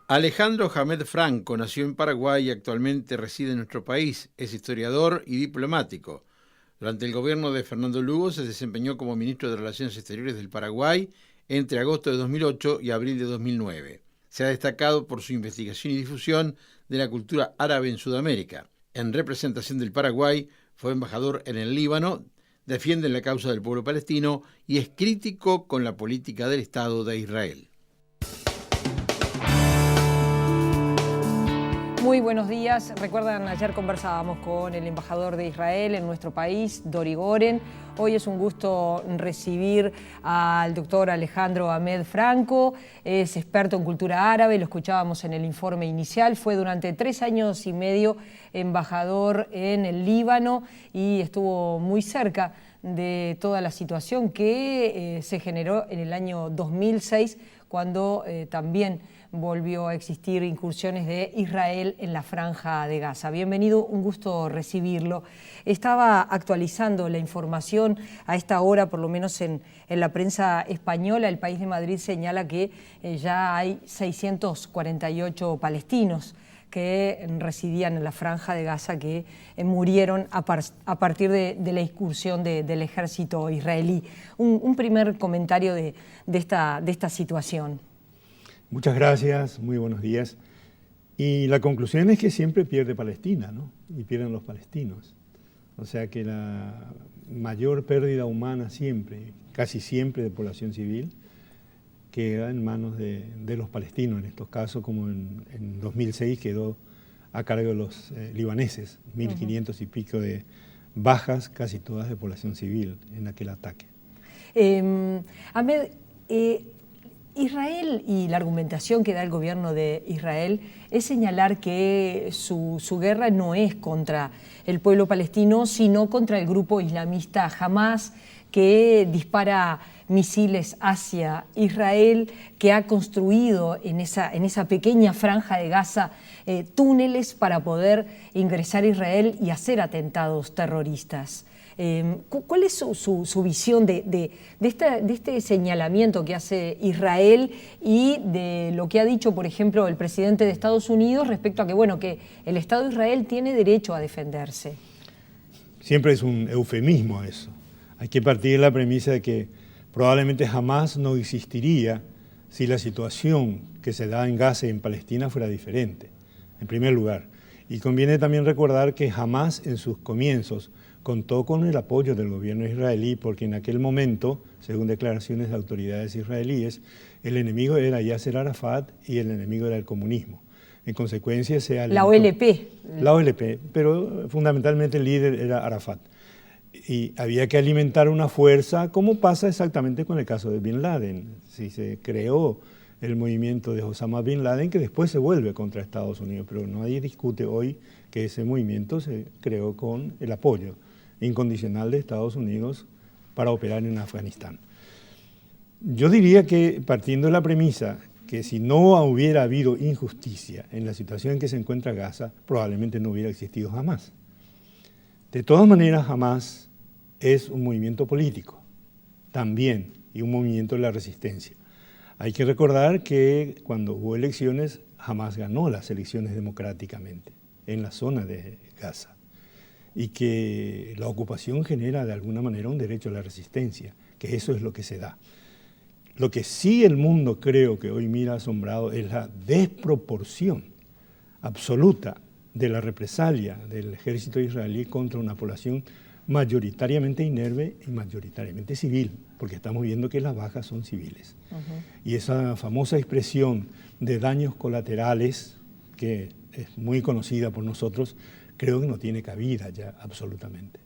Alejandro Hamed Franco nació en Paraguay y actualmente reside en nuestro país. Es historiador y diplomático. Durante el gobierno de Fernando Lugo se desempeñó como ministro de Relaciones Exteriores del Paraguay entre agosto de 2008 y abril de 2009. Se ha destacado por su investigación y difusión de la cultura árabe en Sudamérica. En representación del Paraguay, fue embajador en el Líbano, defiende la causa del pueblo palestino y es crítico con la política del Estado de Israel. Muy buenos días. Recuerdan, ayer conversábamos con el embajador de Israel en nuestro país, Dori Goren. Hoy es un gusto recibir al doctor Alejandro Hamed Franco. Es experto en cultura árabe, lo escuchábamos en el informe inicial. Fue durante 3 años y medio embajador en el Líbano y estuvo muy cerca de toda la situación que se generó en el año 2006, cuando también volvió a existir incursiones de Israel en la Franja de Gaza. Bienvenido, un gusto recibirlo. Estaba actualizando la información a esta hora, por lo menos en la prensa española. El País de Madrid señala que ya hay 648 palestinos que residían en la Franja de Gaza que murieron a partir de la incursión del ejército israelí. Un primer comentario de esta situación. Muchas gracias, muy buenos días. Y la conclusión es que siempre pierde Palestina, ¿no? Y pierden los palestinos. O sea que la mayor pérdida humana siempre, casi siempre de población civil, queda en manos de los palestinos. En estos casos, como en 2006, quedó a cargo de los libaneses, 1.500 y pico de bajas, casi todas de población civil en aquel ataque. Hamed, Israel y la argumentación que da el gobierno de Israel es señalar que su guerra no es contra el pueblo palestino, sino contra el grupo islamista Hamás, que dispara misiles hacia Israel, que ha construido en esa pequeña franja de Gaza túneles para poder ingresar a Israel y hacer atentados terroristas. ¿Cuál es su visión de este señalamiento que hace Israel y de lo que ha dicho, por ejemplo, el presidente de Estados Unidos respecto a que el Estado de Israel tiene derecho a defenderse? Siempre es un eufemismo eso. Hay que partir de la premisa de que probablemente jamás no existiría si la situación que se da en Gaza y en Palestina fuera diferente, en primer lugar. Y conviene también recordar que jamás en sus comienzos contó con el apoyo del gobierno israelí, porque en aquel momento, según declaraciones de autoridades israelíes, el enemigo era Yasser Arafat y el enemigo era el comunismo. En consecuencia se alentó la OLP. La OLP, pero fundamentalmente el líder era Arafat. Y había que alimentar una fuerza, como pasa exactamente con el caso de Bin Laden. Si se creó el movimiento de Osama Bin Laden, que después se vuelve contra Estados Unidos, pero nadie discute hoy que ese movimiento se creó con el apoyo incondicional de Estados Unidos para operar en Afganistán. Yo diría que, partiendo de la premisa que si no hubiera habido injusticia en la situación en que se encuentra Gaza, probablemente no hubiera existido Hamás. De todas maneras, Hamás es un movimiento político también y un movimiento de la resistencia. Hay que recordar que cuando hubo elecciones, Hamás ganó las elecciones democráticamente en la zona de Gaza y que la ocupación genera de alguna manera un derecho a la resistencia, que eso es lo que se da. Lo que sí el mundo creo que hoy mira asombrado es la desproporción absoluta de la represalia del ejército israelí contra una población mayoritariamente inerme y mayoritariamente civil, porque estamos viendo que las bajas son civiles. Y esa famosa expresión de daños colaterales, que es muy conocida por nosotros, creo que no tiene cabida ya absolutamente,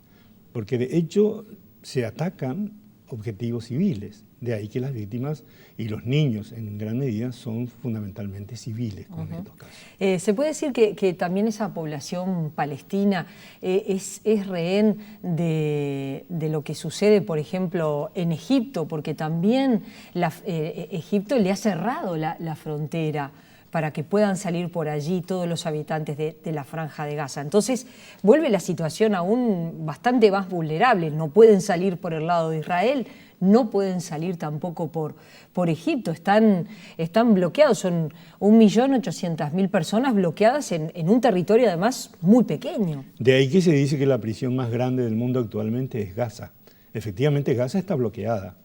porque de hecho se atacan objetivos civiles, de ahí que las víctimas y los niños en gran medida son fundamentalmente civiles con estos casos. ¿Se puede decir que también esa población palestina es rehén de lo que sucede, por ejemplo, en Egipto? Porque también Egipto le ha cerrado la frontera para que puedan salir por allí todos los habitantes de la Franja de Gaza. Entonces vuelve la situación aún bastante más vulnerable. No pueden salir por el lado de Israel, no pueden salir tampoco por Egipto, están bloqueados, son 1.800.000 personas bloqueadas en un territorio además muy pequeño. De ahí que se dice que la prisión más grande del mundo actualmente es Gaza. Efectivamente, Gaza está bloqueada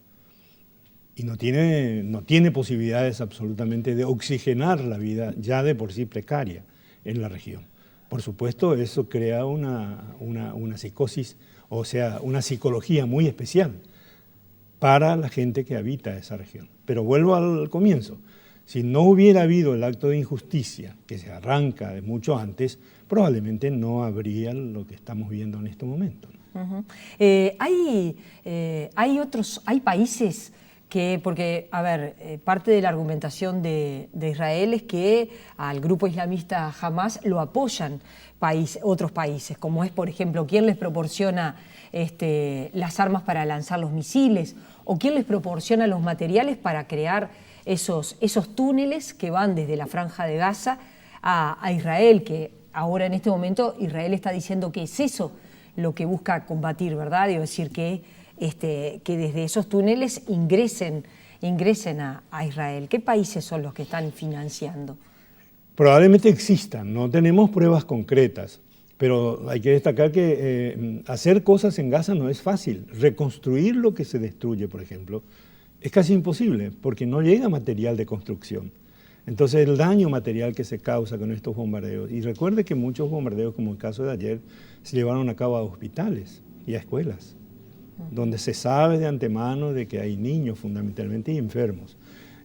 y no tiene posibilidades absolutamente de oxigenar la vida ya de por sí precaria en la región. Por supuesto, eso crea una psicosis, o sea, una psicología muy especial para la gente que habita esa región. Pero vuelvo al comienzo. Si no hubiera habido el acto de injusticia que se arranca de mucho antes, probablemente no habría lo que estamos viendo en este momento. Hay países que, porque, a ver, parte de la argumentación de Israel es que al grupo islamista Hamas lo apoyan otros países, como es, por ejemplo, quién les proporciona las armas para lanzar los misiles, o quién les proporciona los materiales para crear esos túneles que van desde la Franja de Gaza a Israel, que ahora en este momento Israel está diciendo que es eso lo que busca combatir, ¿verdad? Es decir, que desde esos túneles ingresen a Israel. ¿Qué países son los que están financiando? Probablemente existan, no tenemos pruebas concretas, pero hay que destacar que hacer cosas en Gaza no es fácil. Reconstruir lo que se destruye, por ejemplo, es casi imposible porque no llega material de construcción. Entonces el daño material que se causa con estos bombardeos, y recuerde que muchos bombardeos, como el caso de ayer, se llevaron a cabo a hospitales y a escuelas, donde se sabe de antemano de que hay niños fundamentalmente y enfermos.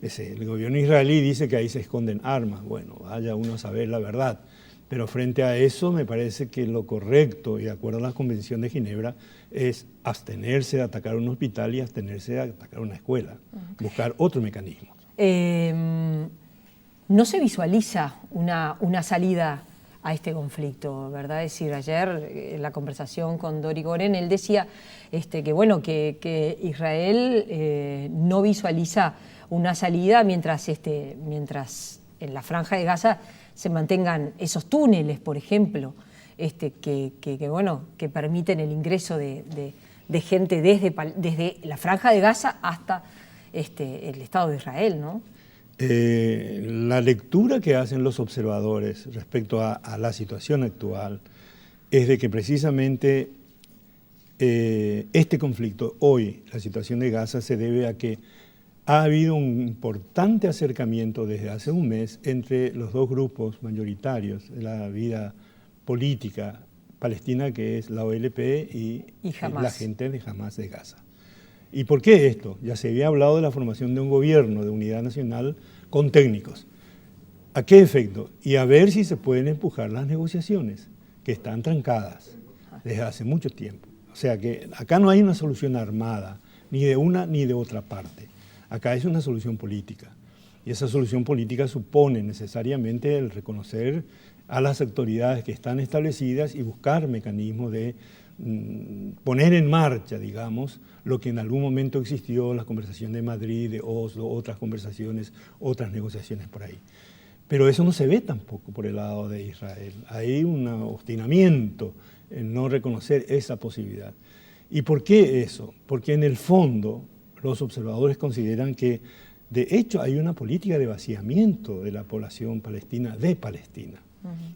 El gobierno israelí dice que ahí se esconden armas. Bueno, vaya uno a saber la verdad. Pero frente a eso me parece que lo correcto, y de acuerdo a la Convención de Ginebra, es abstenerse de atacar un hospital y abstenerse de atacar una escuela, buscar otro mecanismo. No se visualiza una salida a este conflicto, ¿verdad? Es decir, ayer en la conversación con Dori Goren, él decía que Israel no visualiza una salida mientras en la Franja de Gaza se mantengan esos túneles, por ejemplo, que permiten el ingreso de gente desde la Franja de Gaza hasta el Estado de Israel, ¿no? La lectura que hacen los observadores respecto a la situación actual es de que precisamente este conflicto hoy, la situación de Gaza, se debe a que ha habido un importante acercamiento desde hace un mes entre los dos grupos mayoritarios de la vida política palestina, que es la OLP y la gente de Hamas de Gaza. ¿Y por qué esto? Ya se había hablado de la formación de un gobierno de unidad nacional con técnicos. ¿A qué efecto? Y a ver si se pueden empujar las negociaciones, que están trancadas desde hace mucho tiempo. O sea que acá no hay una solución armada, ni de una ni de otra parte. Acá es una solución política. Y esa solución política supone necesariamente el reconocer a las autoridades que están establecidas y buscar mecanismos de poner en marcha, digamos, lo que en algún momento existió, la conversación de Madrid, de Oslo, otras conversaciones, otras negociaciones por ahí. Pero eso no se ve tampoco por el lado de Israel. Hay un obstinamiento en no reconocer esa posibilidad. ¿Y por qué eso? Porque en el fondo los observadores consideran que de hecho hay una política de vaciamiento de la población palestina de Palestina.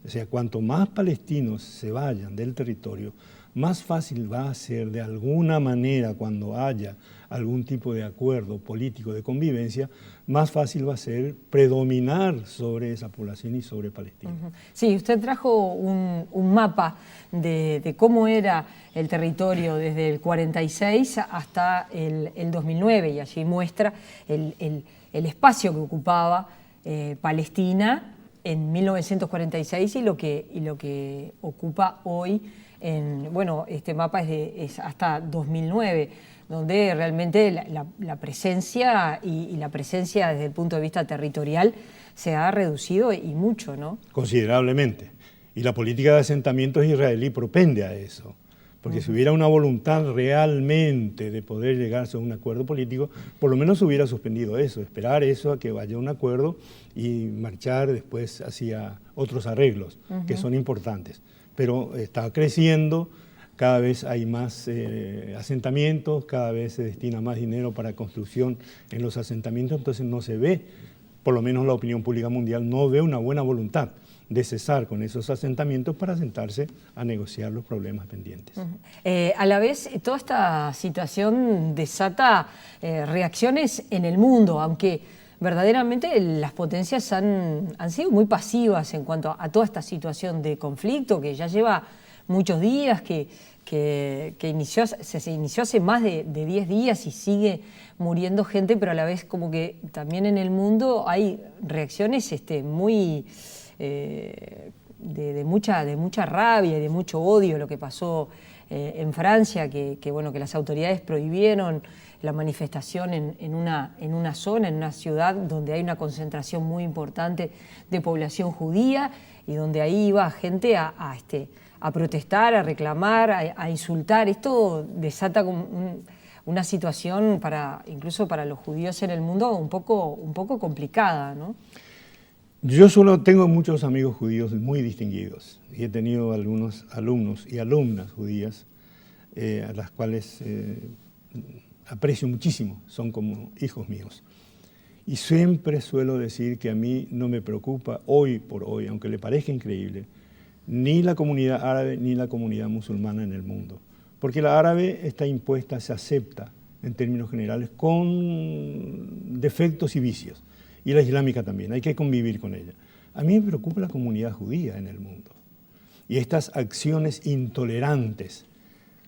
O sea, cuanto más palestinos se vayan del territorio, más fácil va a ser de alguna manera, cuando haya algún tipo de acuerdo político de convivencia, más fácil va a ser predominar sobre esa población y sobre Palestina. Sí, usted trajo un mapa de cómo era el territorio desde el 46 hasta el 2009 y allí muestra el espacio que ocupaba Palestina en 1946 y lo que ocupa hoy. Este mapa es hasta 2009, donde realmente la presencia y la presencia desde el punto de vista territorial se ha reducido y mucho, ¿no? Considerablemente. Y la política de asentamientos israelí propende a eso. Porque si hubiera una voluntad realmente de poder llegarse a un acuerdo político, por lo menos se hubiera suspendido eso, esperar eso a que vaya un acuerdo y marchar después hacia otros arreglos que son importantes. Pero está creciendo cada vez hay más asentamientos, cada vez se destina más dinero para construcción en los asentamientos, entonces no se ve, por lo menos la opinión pública mundial no ve una buena voluntad de cesar con esos asentamientos para sentarse a negociar los problemas pendientes. A la vez, toda esta situación desata reacciones en el mundo, aunque verdaderamente las potencias han sido muy pasivas en cuanto a toda esta situación de conflicto que ya lleva muchos días, que se inició hace más de 10 días y sigue muriendo gente, pero a la vez como que también en el mundo hay reacciones muy... de mucha rabia y de mucho odio, lo que pasó en Francia, que las autoridades prohibieron la manifestación en una zona, en una ciudad donde hay una concentración muy importante de población judía y donde ahí iba gente a protestar, a reclamar, a insultar. Esto desata una situación incluso para los judíos en el mundo un poco complicada, ¿no? Yo solo tengo muchos amigos judíos muy distinguidos y he tenido algunos alumnos y alumnas judías a las cuales aprecio muchísimo, son como hijos míos. Y siempre suelo decir que a mí no me preocupa hoy por hoy, aunque le parezca increíble, ni la comunidad árabe ni la comunidad musulmana en el mundo. Porque la árabe está impuesta, se acepta en términos generales con defectos y vicios. Y la islámica también, hay que convivir con ella. A mí me preocupa la comunidad judía en el mundo. Y estas acciones intolerantes,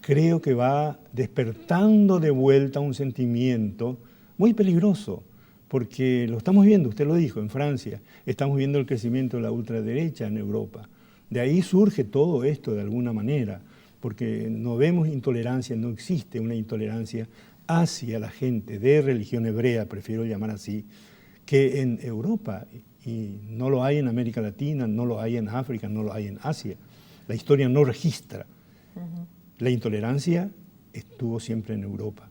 creo que va despertando de vuelta un sentimiento muy peligroso, porque lo estamos viendo, usted lo dijo, en Francia, estamos viendo el crecimiento de la ultraderecha en Europa. De ahí surge todo esto de alguna manera, porque no vemos intolerancia, no existe una intolerancia hacia la gente de religión hebrea, prefiero llamar así, que en Europa, y no lo hay en América Latina, no lo hay en África, no lo hay en Asia. La historia no registra. La intolerancia estuvo siempre en Europa.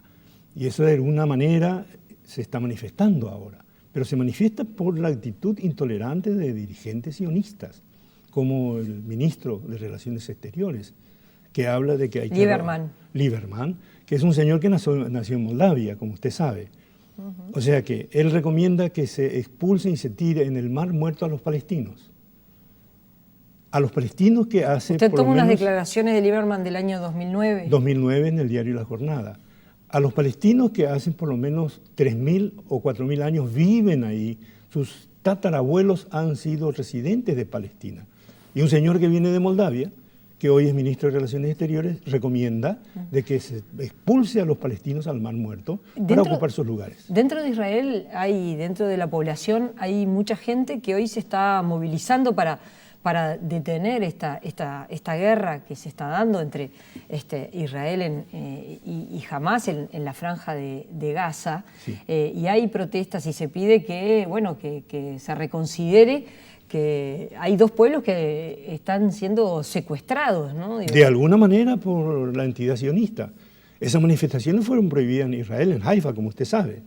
Y eso de alguna manera se está manifestando ahora. Pero se manifiesta por la actitud intolerante de dirigentes sionistas, como el ministro de Relaciones Exteriores, que habla de que hay que... Lieberman, que es un señor que nació en Moldavia, como usted sabe. O sea que él recomienda que se expulsen y se tire en el mar muerto a los palestinos. A los palestinos que hace... Usted tomó unas declaraciones de Lieberman del año 2009. 2009 en el diario La Jornada. A los palestinos que hace por lo menos 3.000 o 4.000 años viven ahí, sus tatarabuelos han sido residentes de Palestina. Y un señor que viene de Moldavia, que hoy es ministro de Relaciones Exteriores, recomienda de que se expulse a los palestinos al Mar Muerto para ocupar sus lugares. Dentro de Israel, dentro de la población, hay mucha gente que hoy se está movilizando para detener esta guerra que se está dando entre Israel y Hamás en la franja de Gaza. Sí. Y hay protestas y se pide que se reconsidere que hay dos pueblos que están siendo secuestrados, ¿no? De alguna manera por la entidad sionista. Esas manifestaciones fueron prohibidas en Israel, en Haifa, como usted sabe,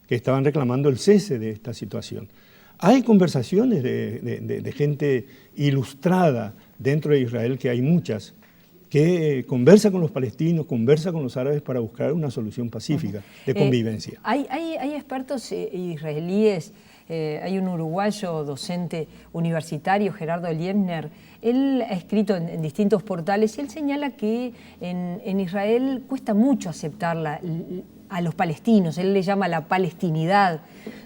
que estaban reclamando el cese de esta situación. Hay conversaciones de gente ilustrada dentro de Israel, que hay muchas, que conversa con los palestinos, conversa con los árabes para buscar una solución pacífica de convivencia. Hay expertos israelíes. Hay un uruguayo docente universitario, Gerardo Liebner. Él ha escrito en distintos portales y él señala que en Israel cuesta mucho aceptar a los palestinos. Él le llama la palestinidad.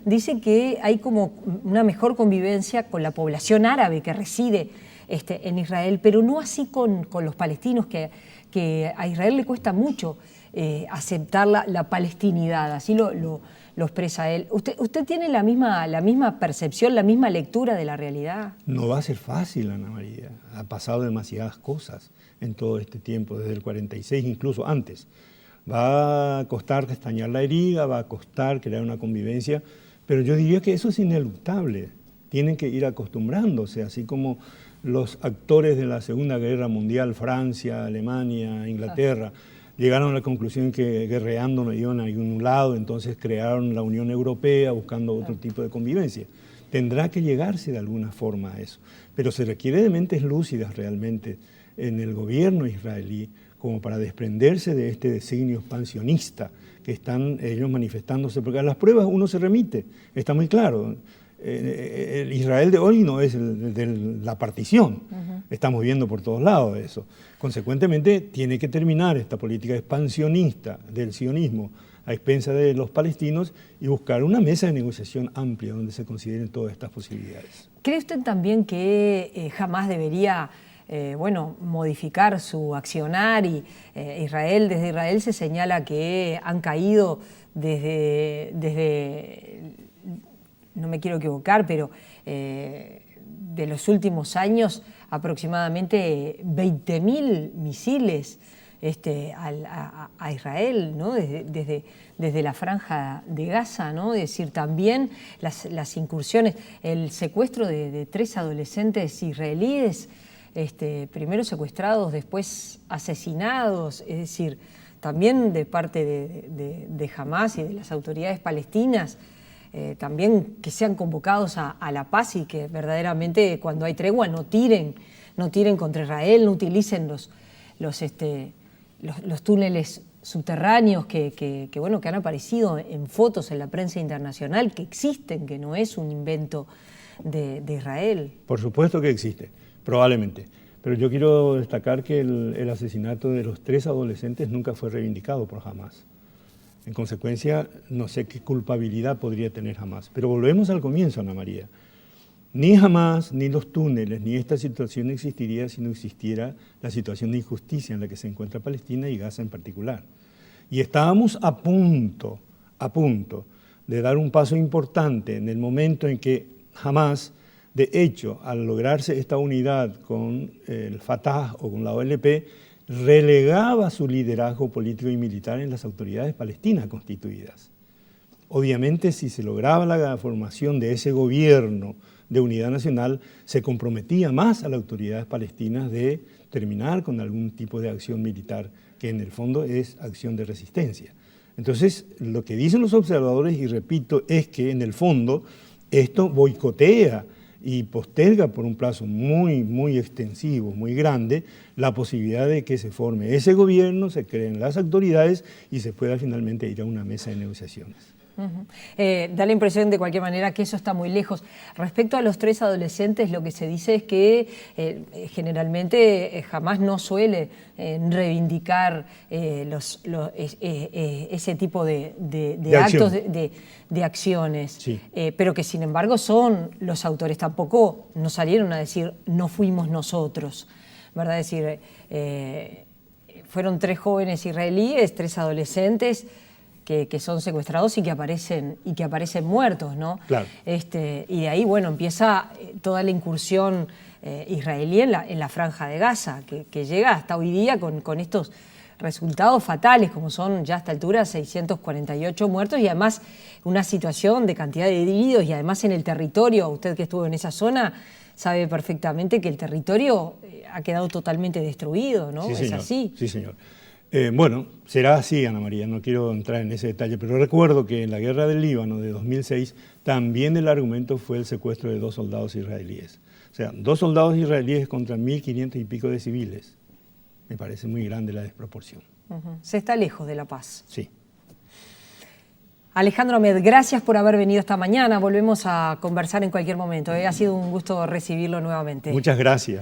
Dice que hay como una mejor convivencia con la población árabe que reside en Israel, pero no así con los palestinos, que a Israel le cuesta mucho aceptar la palestinidad. Así lo expresa él. ¿Usted tiene la misma percepción, la misma lectura de la realidad? No va a ser fácil, Ana María. Ha pasado demasiadas cosas en todo este tiempo, desde el 46, incluso antes. Va a costar restañar la herida, va a costar crear una convivencia, pero yo diría que eso es ineluctable. Tienen que ir acostumbrándose, así como los actores de la Segunda Guerra Mundial, Francia, Alemania, Inglaterra, llegaron a la conclusión que guerreando no iban a ningún lado, entonces crearon la Unión Europea buscando otro tipo de convivencia. Tendrá que llegarse de alguna forma a eso, pero se requiere de mentes lúcidas realmente en el gobierno israelí, como para desprenderse de este designio expansionista que están ellos manifestándose, porque a las pruebas uno se remite, está muy claro. El Israel de hoy no es el de la partición, estamos viendo por todos lados eso. Consecuentemente, tiene que terminar esta política expansionista del sionismo a expensas de los palestinos y buscar una mesa de negociación amplia donde se consideren todas estas posibilidades. ¿Cree usted también que Hamás debería modificar su accionar? Y desde Israel se señala que han caído desde no me quiero equivocar, pero de los últimos años aproximadamente 20.000 misiles a Israel, ¿no? desde la franja de Gaza, ¿no? Es decir, también las incursiones, el secuestro de 3 adolescentes israelíes, primero secuestrados, después asesinados, es decir, también de parte de Hamás y de las autoridades palestinas, también que sean convocados a la paz y que verdaderamente cuando hay tregua no tiren contra Israel, no utilicen los túneles subterráneos que han aparecido en fotos en la prensa internacional, que existen, que no es un invento de Israel. Por supuesto que existe, probablemente. Pero yo quiero destacar que el asesinato de los 3 adolescentes nunca fue reivindicado por Hamás. En consecuencia, no sé qué culpabilidad podría tener Hamás. Pero volvemos al comienzo, Ana María. Ni Hamás, ni los túneles, ni esta situación existiría si no existiera la situación de injusticia en la que se encuentra Palestina y Gaza en particular. Y estábamos a punto de dar un paso importante en el momento en que Hamás, de hecho, al lograrse esta unidad con el Fatah o con la OLP, relegaba su liderazgo político y militar en las autoridades palestinas constituidas. Obviamente, si se lograba la formación de ese gobierno de unidad nacional, se comprometía más a las autoridades palestinas de terminar con algún tipo de acción militar, que en el fondo es acción de resistencia. Entonces, lo que dicen los observadores, y repito, es que en el fondo esto boicotea y posterga por un plazo muy extensivo, muy grande, la posibilidad de que se forme ese gobierno, se creen las autoridades y se pueda finalmente ir a una mesa de negociaciones. Da la impresión de cualquier manera que eso está muy lejos. Respecto a los 3 adolescentes, lo que se dice es que generalmente Hamás no suele reivindicar ese tipo de actos, de acciones, sí. Pero que sin embargo son los autores, tampoco no salieron a decir no fuimos nosotros, ¿verdad? Es decir, fueron 3 jóvenes israelíes, 3 adolescentes, que son secuestrados y que aparecen muertos, ¿no? Claro. Y de ahí, empieza toda la incursión israelí en la franja de Gaza, que llega hasta hoy día con estos resultados fatales, como son ya a esta altura 648 muertos y además una situación de cantidad de heridos y además en el territorio, usted que estuvo en esa zona sabe perfectamente que el territorio ha quedado totalmente destruido, ¿no? Sí, ¿Es señor. así? Sí, señor. Será así, Ana María, no quiero entrar en ese detalle, pero recuerdo que en la guerra del Líbano de 2006 también el argumento fue el secuestro de 2 soldados israelíes. O sea, 2 soldados israelíes contra 1.500 y pico de civiles. Me parece muy grande la desproporción. Se está lejos de la paz. Sí. Alejandro Ahmed, gracias por haber venido esta mañana. Volvemos a conversar en cualquier momento. Ha sido un gusto recibirlo nuevamente. Muchas gracias.